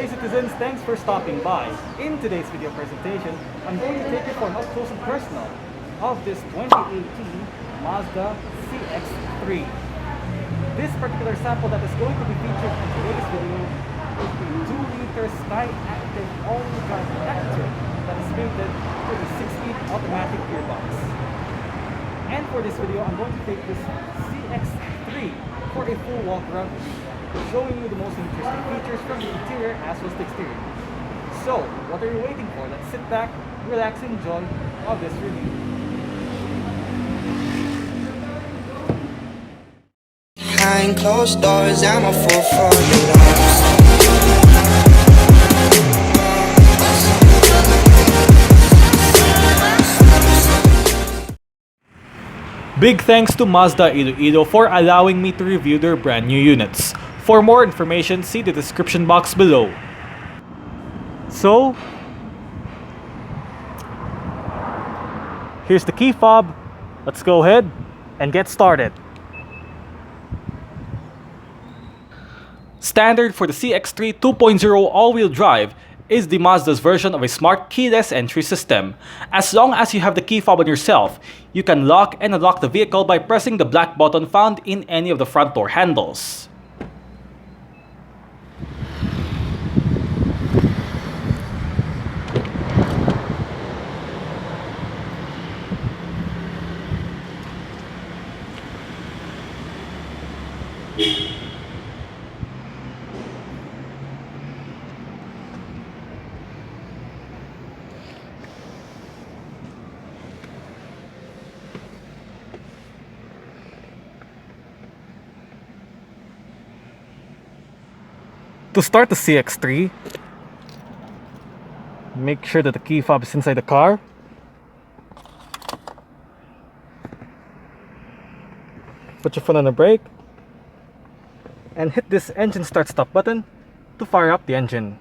day, citizens. Thanks for stopping by. In today's video presentation, I'm going to take you for an up-close and personal of this 2018 Mazda CX-3. This particular sample that is going to be featured in today's video is the 2-liter SkyActiv all-wheel drive tractor that is mated with a 6-speed automatic gearbox. And for this video, I'm going to take this CX-3 for a full walk-around review, showing you the most interesting features from the interior as well as the exterior. So, what are you waiting for? Let's sit back, relax, and enjoy of this review. Behind closed doors, I'm a fool for you. Big thanks to Mazda Iloilo for allowing me to review their brand new units. For more information, see the description box below. So, here's the key fob. Let's go ahead and get started. Standard for the CX-3 2.0 all-wheel drive is the Mazda's version of a smart keyless entry system. As long as you have the key fob on yourself, you can lock and unlock the vehicle by pressing the black button found in any of the front door handles. To start the CX-3, make sure that the key fob is inside the car. Put your foot on the brake and hit this engine start stop button to fire up the engine.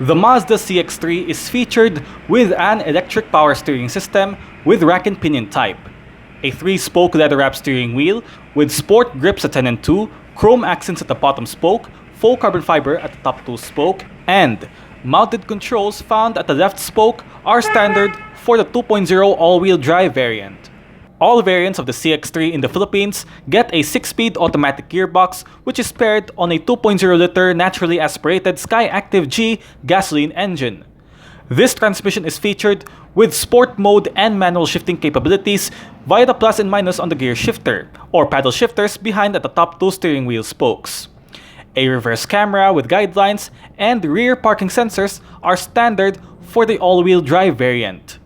The Mazda CX-3 is featured with an electric power steering system with rack and pinion type, a 3-spoke leather-wrapped steering wheel with sport grips at 10 and 2, chrome accents at the bottom spoke, faux carbon fiber at the top 2 spoke, and mounted controls found at the left spoke are standard for the 2.0 all-wheel drive variant. All variants of the CX-3 in the Philippines get a 6-speed automatic gearbox which is paired on a 2.0-liter naturally aspirated SkyActiv-G gasoline engine. This transmission is featured with sport mode and manual shifting capabilities via the plus and minus on the gear shifter, or paddle shifters behind at the top 2 steering wheel spokes. A reverse camera with guidelines and rear parking sensors are standard for the all-wheel drive variant.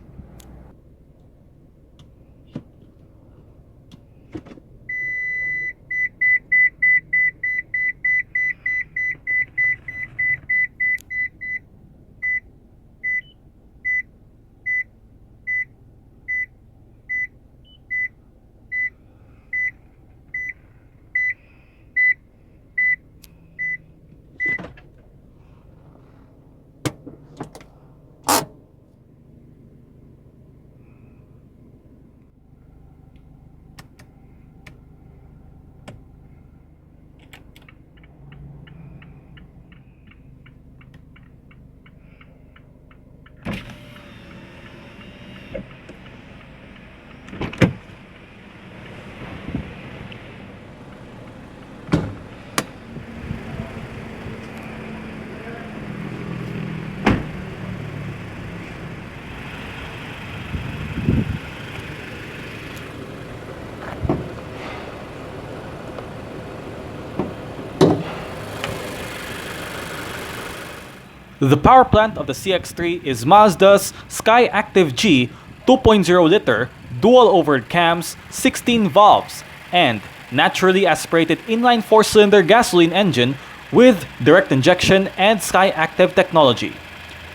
The power plant of the CX-3 is Mazda's SkyActiv-G 2.0-liter dual overhead cams, 16 valves, and naturally aspirated inline 4-cylinder gasoline engine with direct injection and SkyActiv technology.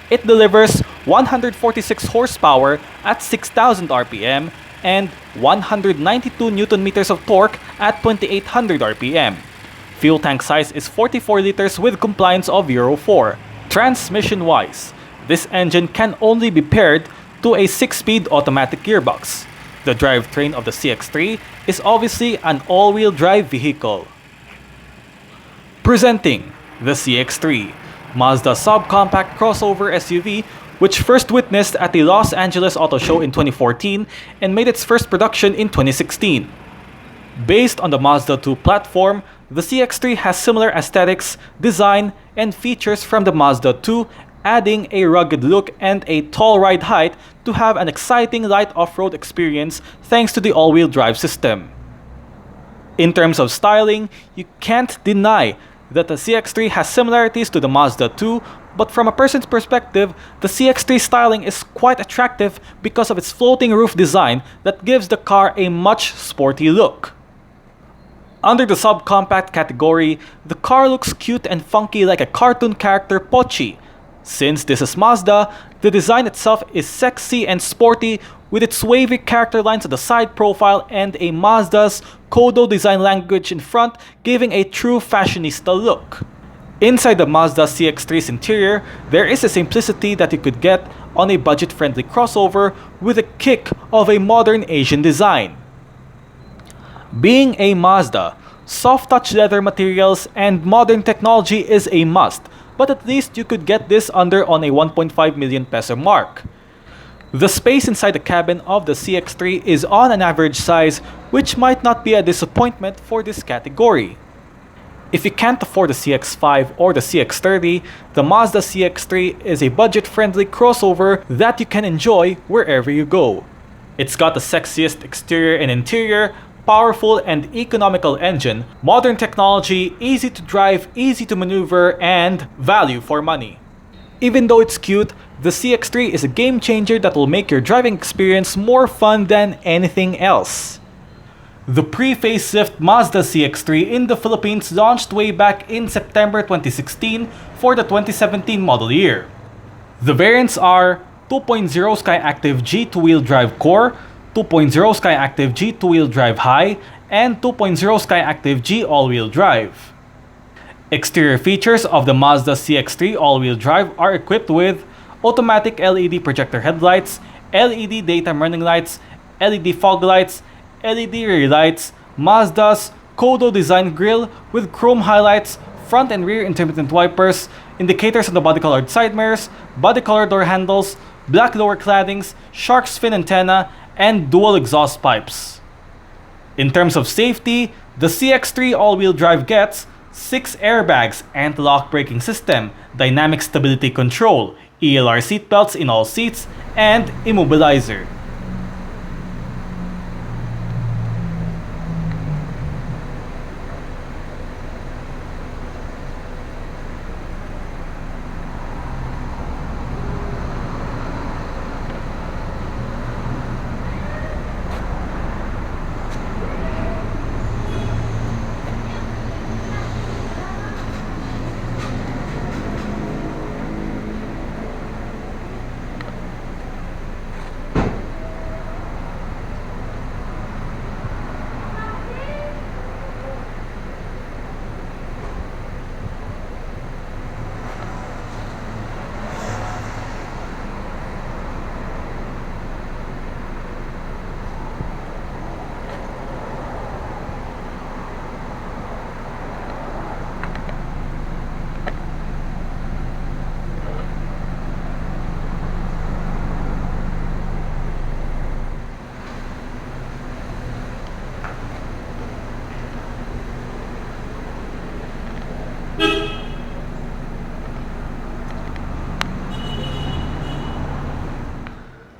It delivers 146 horsepower at 6,000 RPM, and 192 Newton meters of torque at 2,800 RPM. Fuel tank size is 44 liters with compliance of Euro 4. Transmission-wise, this engine can only be paired to a 6-speed automatic gearbox. The drivetrain of the CX-3 is obviously an all-wheel drive vehicle. Presenting the CX-3, Mazda's subcompact crossover SUV, which first witnessed at the Los Angeles Auto Show in 2014 and made its first production in 2016. Based on the Mazda 2 platform, the CX-3 has similar aesthetics, design, and features from the Mazda 2, adding a rugged look and a tall ride height to have an exciting light off-road experience thanks to the all-wheel drive system. In terms of styling, you can't deny that the CX-3 has similarities to the Mazda 2, but from a person's perspective, the CX-3 styling is quite attractive because of its floating roof design that gives the car a much sporty look. Under the subcompact category, the car looks cute and funky like a cartoon character Pochi. Since this is Mazda, the design itself is sexy and sporty with its wavy character lines on the side profile and a Mazda's Kodo design language in front, giving a true fashionista look. Inside the Mazda CX-3's interior, there is a simplicity that you could get on a budget-friendly crossover with a kick of a modern Asian design. Being a Mazda, soft-touch leather materials and modern technology is a must, but at least you could get this under on a 1.5 million peso mark. The space inside the cabin of the CX-3 is on an average size, which might not be a disappointment for this category. If you can't afford the CX-5 or the CX-30, the Mazda CX-3 is a budget-friendly crossover that you can enjoy wherever you go. It's got the sexiest exterior and interior, powerful and economical engine, modern technology, easy to drive, easy to maneuver, and value for money. Even though it's cute, the CX-3 is a game changer that will make your driving experience more fun than anything else. The pre-facelift Mazda CX-3 in the Philippines launched way back in September 2016 for the 2017 model year. The variants are 2.0 SkyActiv-G two-wheel drive core, 2.0 SkyActiv-G two-wheel drive high, and 2.0 SkyActiv-G all-wheel drive. Exterior features of the Mazda CX-3 all-wheel drive are equipped with automatic LED projector headlights, LED daytime running lights, LED fog lights, LED rear lights, Mazda's Kodo design grille with chrome highlights, front and rear intermittent wipers, indicators on the body-colored side mirrors, body-colored door handles, black lower claddings, shark's fin antenna, and dual exhaust pipes. In terms of safety, the CX-3 all-wheel drive gets 6 airbags, anti-lock braking system, dynamic stability control, ELR seatbelts in all seats, and immobilizer.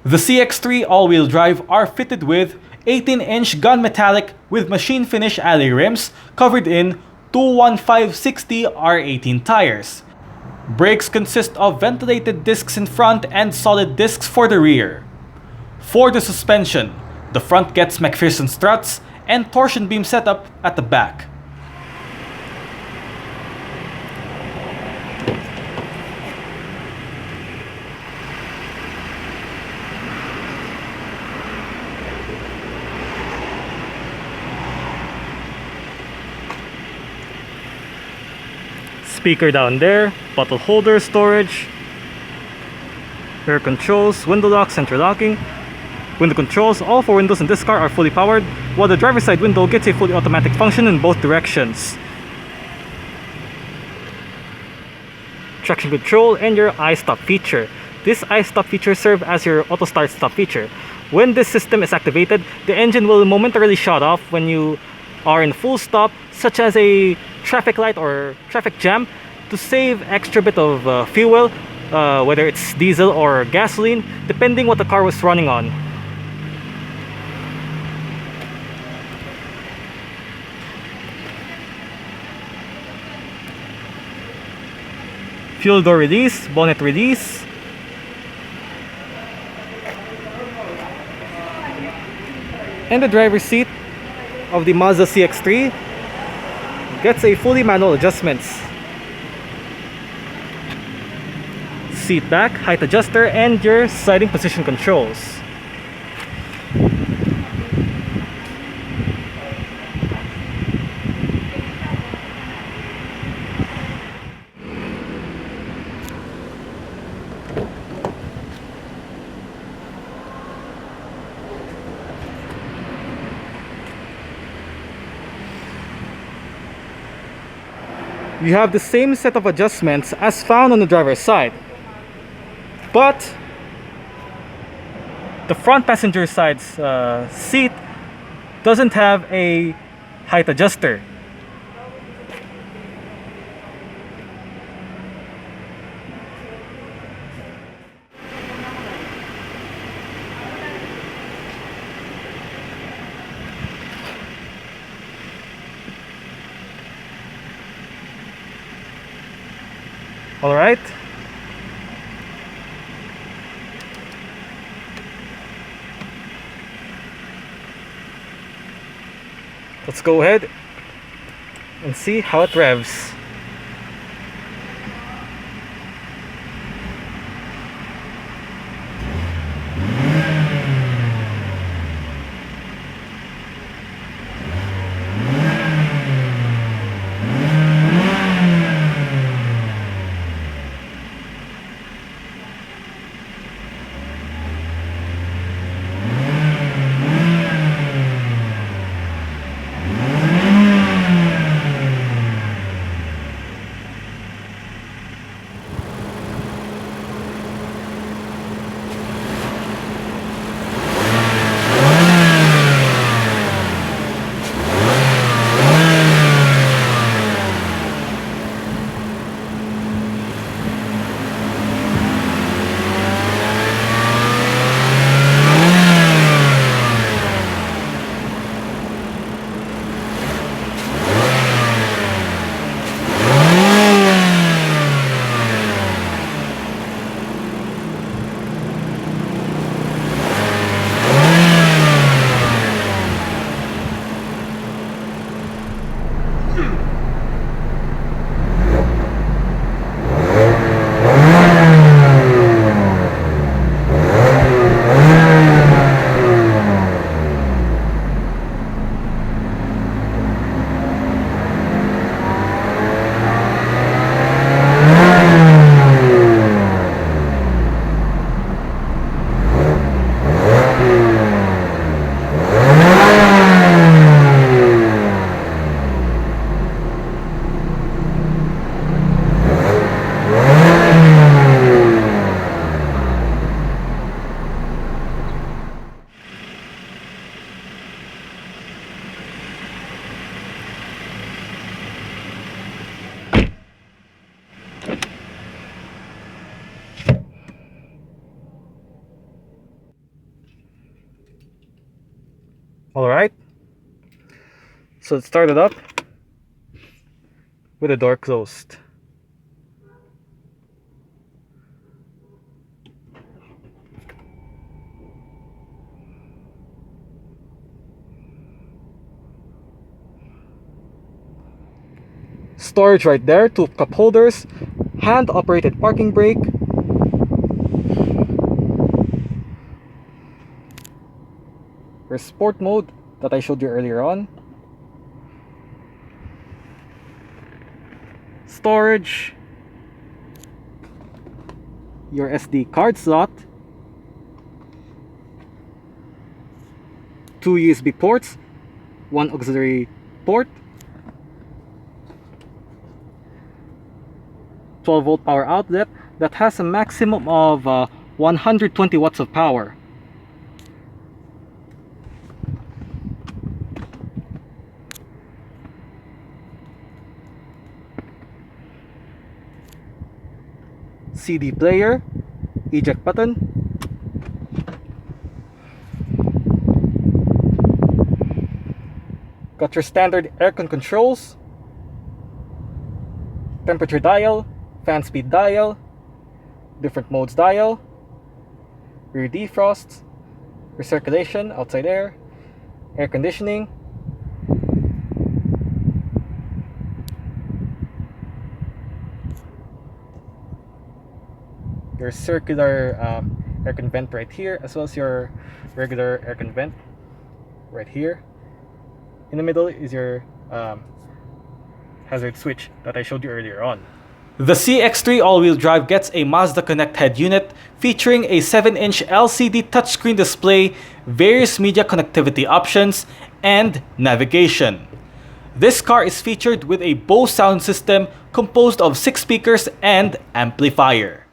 The CX-3 all-wheel drive are fitted with 18-inch gunmetallic with machine finish alloy rims covered in 215/60 R18 tires. Brakes consist of ventilated discs in front and solid discs for the rear. For the suspension, the front gets McPherson struts and torsion beam setup at the back. speaker down there, bottle holder storage, air controls, window lock, center locking. Window controls, all four windows in this car are fully powered, while the driver's side window gets a fully automatic function in both directions. Traction control and your i-stop feature. This i-stop feature serves as your auto start stop feature. When this system is activated, the engine will momentarily shut off when you are in full stop, such as a traffic light or traffic jam, to save extra bit of fuel, whether it's diesel or gasoline, depending what the car was running on. Fuel door release, bonnet release. And the driver's seat of the Mazda CX-3 gets a fully manual adjustments. Seat back, height adjuster, and your sliding position controls. You have the same set of adjustments as found on the driver's side, but the front passenger side's seat doesn't have a height adjuster. All right. Let's go ahead and see how it revs. All right, so it started up with the door closed. Storage right there, 2 cup holders, hand operated parking brake, your sport mode that I showed you earlier on, storage, your SD card slot, 2 USB ports, 1 auxiliary port, 12-volt power outlet that has a maximum of 120 watts of power. CD player, eject button, got your standard aircon controls, temperature dial, fan speed dial, different modes dial, rear defrost, recirculation, outside air conditioning, your circular aircon vent right here, as well as your regular aircon vent right here. In the middle is your hazard switch that I showed you earlier on. The CX-3 all-wheel drive gets a Mazda Connect head unit featuring a 7-inch LCD touchscreen display, various media connectivity options, and navigation. This car is featured with a Bose sound system composed of 6 speakers and amplifier.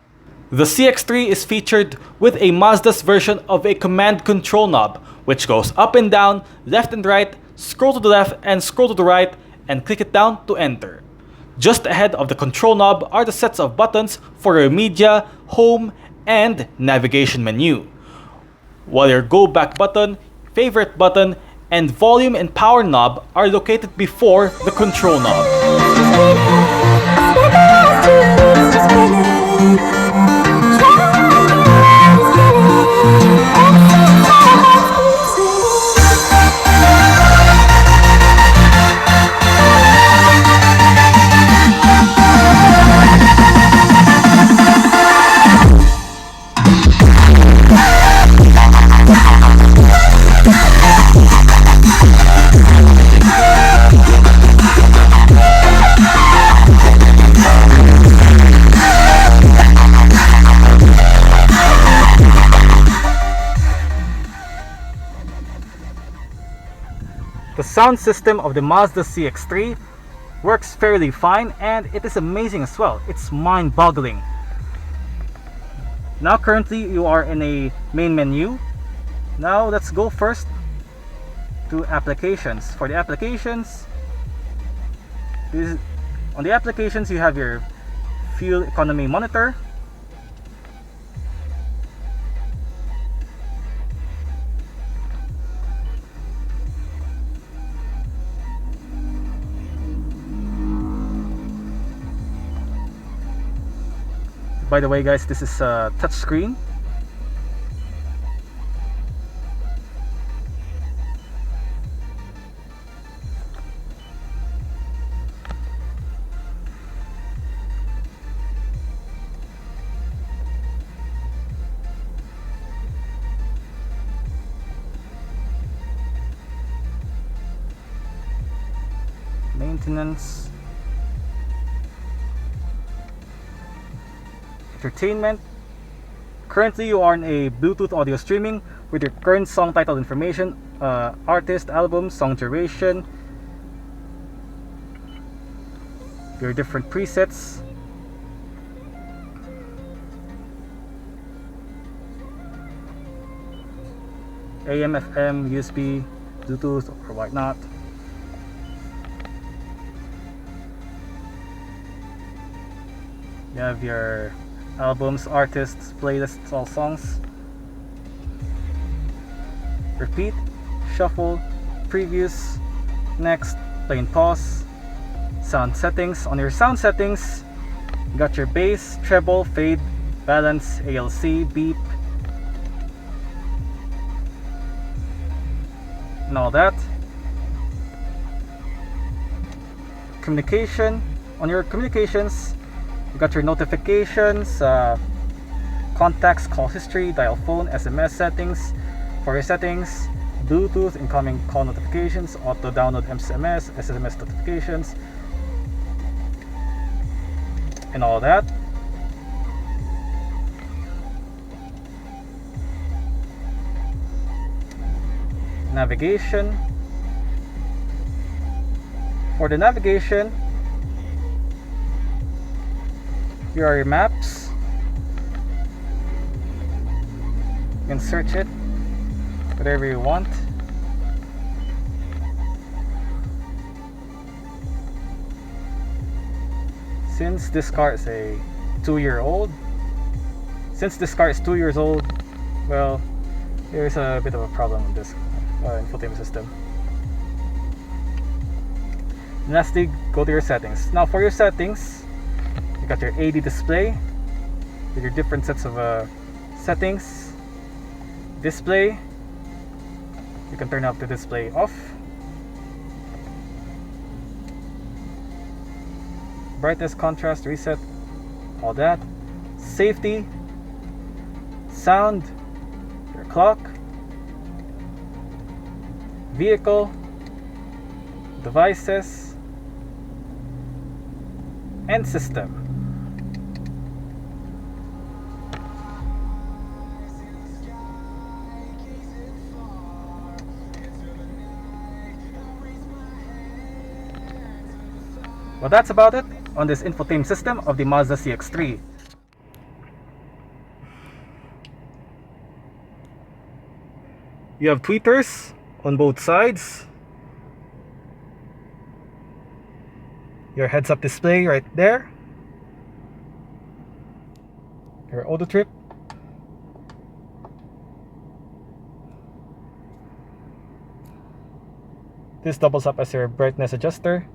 The CX-3 is featured with a Mazda's version of a command control knob, which goes up and down, left and right, scroll to the left and scroll to the right, and click it down to enter. Just ahead of the control knob are the sets of buttons for your media, home, and navigation menu. While your go back button, favorite button, and volume and power knob are located before the control knob. The sound system of the Mazda CX-3 works fairly fine, and it is amazing as well. It's mind-boggling. Now currently you are in a main menu. Now let's go first to applications. For the applications, on the applications you have your fuel economy monitor, by the way guys, this is a touch screen. Maintenance, entertainment. Currently you are in a Bluetooth audio streaming with your current song title information, artist, album, song duration, your different presets, AM, FM, USB, Bluetooth, or whatnot. You have your albums, artists, playlists, all songs. Repeat, shuffle, previews, next, play and pause. Sound settings. On your sound settings, you got your bass, treble, fade, balance, ALC, beep, and all that. Communication. On your communications, you got your notifications, contacts, call history, dial phone, SMS settings. For your settings, Bluetooth, incoming call notifications, auto download SMS, SMS notifications, and all that. Navigation. For the navigation, here are your maps. You can search it, whatever you want. Since this car is a 2-year-old, well, there's a bit of a problem with this infotainment system. Lastly, go to your settings. Now for your settings, you got your AD display with your different sets of settings. Display, you can turn off the display off. Brightness, contrast, reset, all that. Safety, sound, your clock, vehicle, devices, and system. Well, that's about it on this infotainment system of the Mazda CX-3. You have tweeters on both sides. Your heads-up display right there. Your auto trip. This doubles up as your brightness adjuster.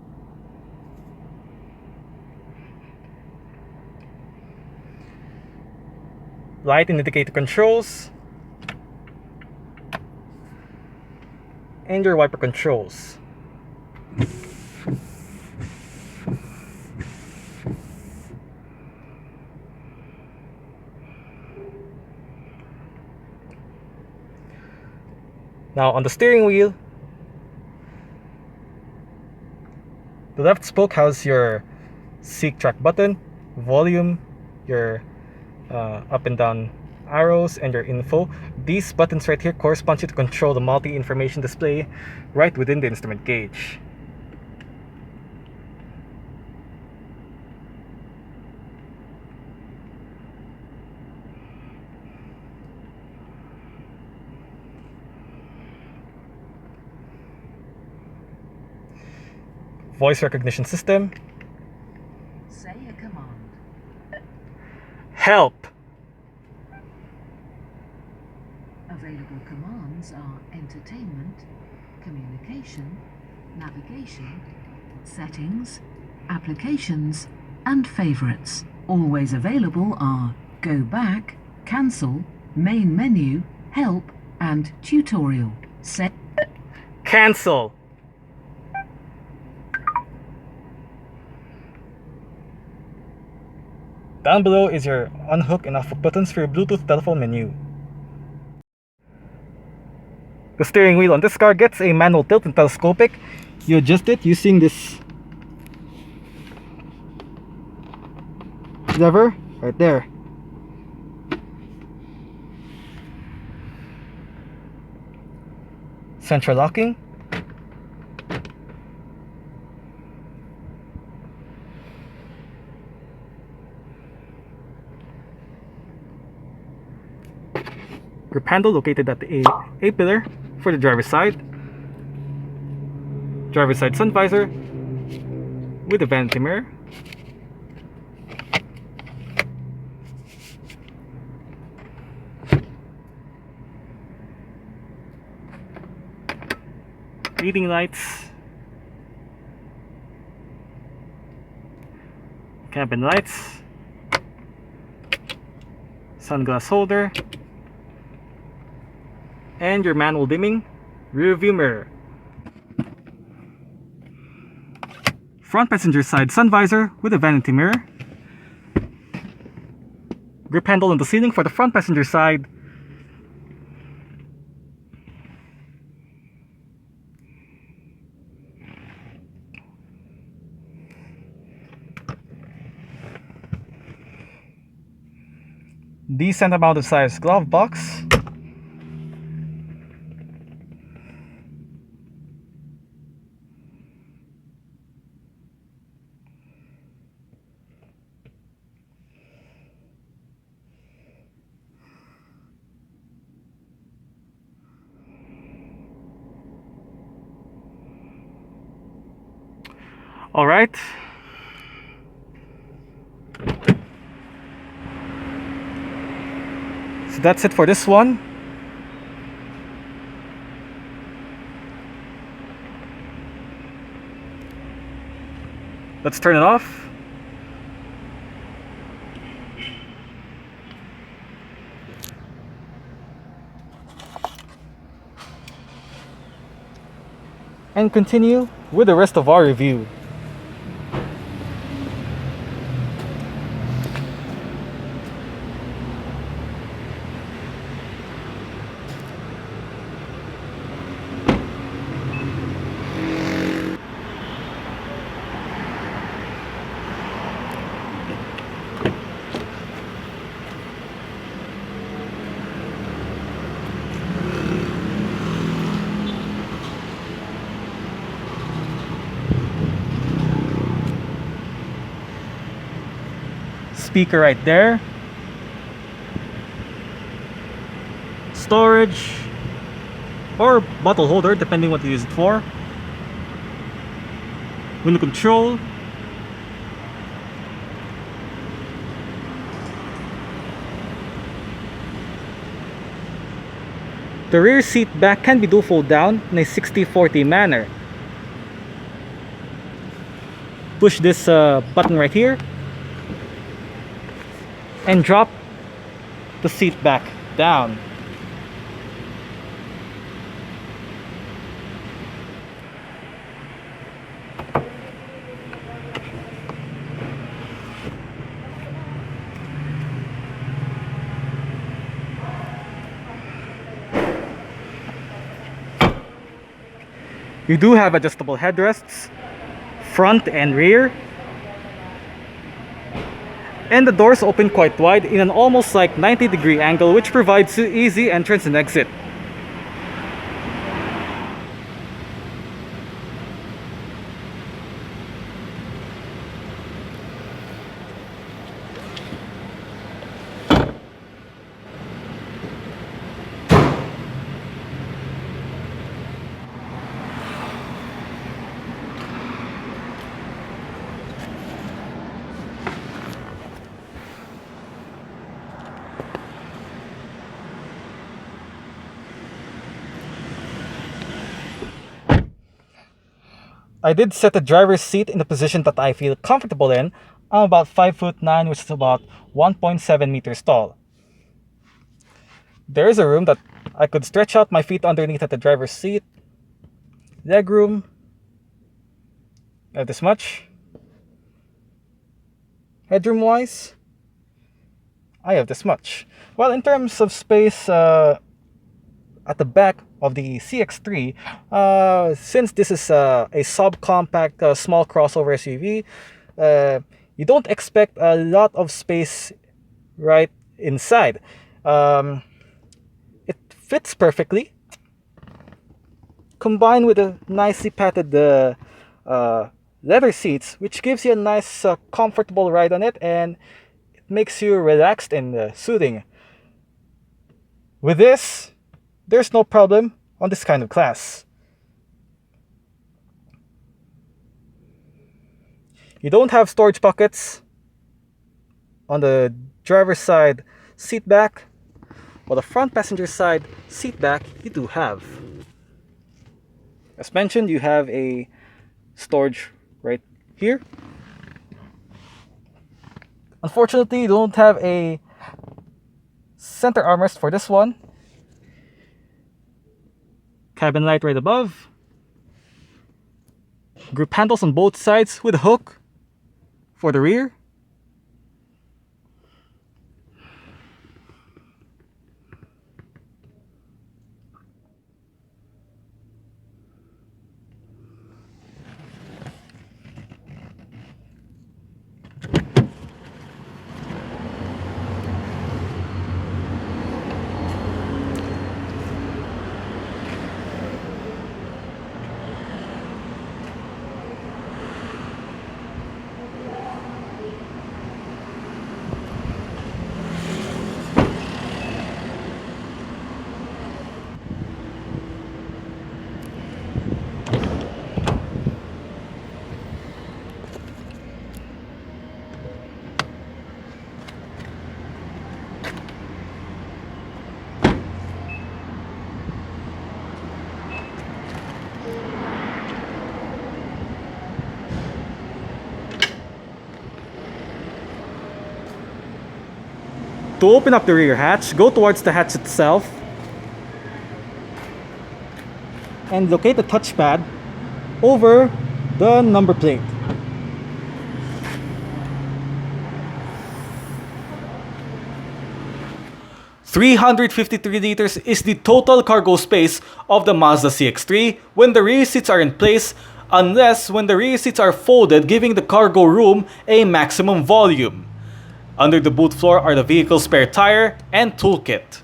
Light and indicator controls. And your wiper controls. Now on the steering wheel, the left spoke has your seek track button, volume, your up and down arrows, and your info. These buttons right here correspond to control the multi-information display right within the instrument gauge. Voice recognition system. Say a command. Help. Available commands are entertainment, communication, navigation, settings, applications, and favorites. Always available are go back, cancel, main menu, help, and tutorial. Cancel. Down below is your unhook and off buttons for your Bluetooth telephone menu. The steering wheel on this car gets a manual tilt and telescopic. You adjust it using this lever right there. Central locking. Grip handle located at the A pillar for the driver's side. Driver's side sun visor with a vanity mirror. Reading lights. Cabin lights. Sunglass holder. And your manual dimming rear view mirror. Front passenger side sun visor with a vanity mirror. Grip handle on the ceiling for the front passenger side. decent amount of size glove box. All right. So that's it for this one. Let's turn it off. And continue with the rest of our review. Speaker right there. Storage or bottle holder, depending what you use it for. Window control. The rear seat back can be dual fold down in a 60-40 manner. Push this button right here and drop the seat back down. You do have adjustable headrests, front and rear. And the doors open quite wide in an almost like 90-degree angle, which provides easy entrance and exit. I did set the driver's seat in the position that I feel comfortable in. I'm about 5'9", which is about 1.7 meters tall. There is a room that I could stretch out my feet underneath at the driver's seat. Leg room. I have this much. Headroom wise, I have this much. Well, in terms of space, at the back of the CX-3, since this is a subcompact small crossover SUV, you don't expect a lot of space right inside. It fits perfectly, combined with a nicely padded leather seats, which gives you a nice comfortable ride on it, and it makes you relaxed and soothing. With this, there's no problem on this kind of class. You don't have storage pockets on the driver's side seat back, while the front passenger side seat back you do have. As mentioned, you have a storage right here. Unfortunately, you don't have a center armrest for this one. Cabin light right above. Grip handles on both sides with a hook for the rear. To open up the rear hatch, go towards the hatch itself and locate the touchpad over the number plate. $353 is the total cargo space of the Mazda CX-3 when the rear seats are in place, unless when the rear seats are folded, giving the cargo room a maximum volume. Under the boot floor are the vehicle's spare tire and toolkit.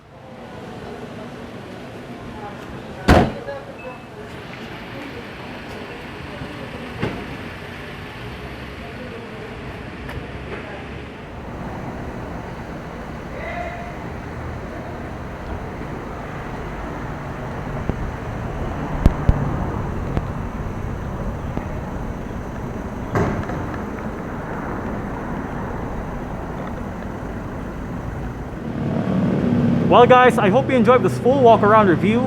Well guys, I hope you enjoyed this full walk-around review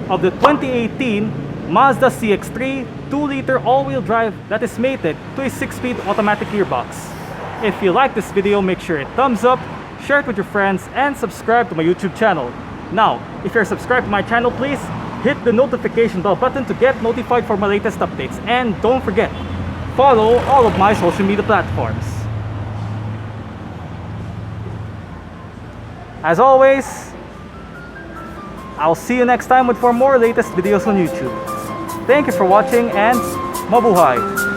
of the 2018 Mazda CX-3 2-liter all-wheel drive that is mated to a 6-speed automatic gearbox. If you like this video, make sure it thumbs up, share it with your friends, and subscribe to my YouTube channel. Now, if you're subscribed to my channel, please hit the notification bell button to get notified for my latest updates. And don't forget, follow all of my social media platforms. As always, I'll see you next time with more latest videos on YouTube. Thank you for watching and mabuhay!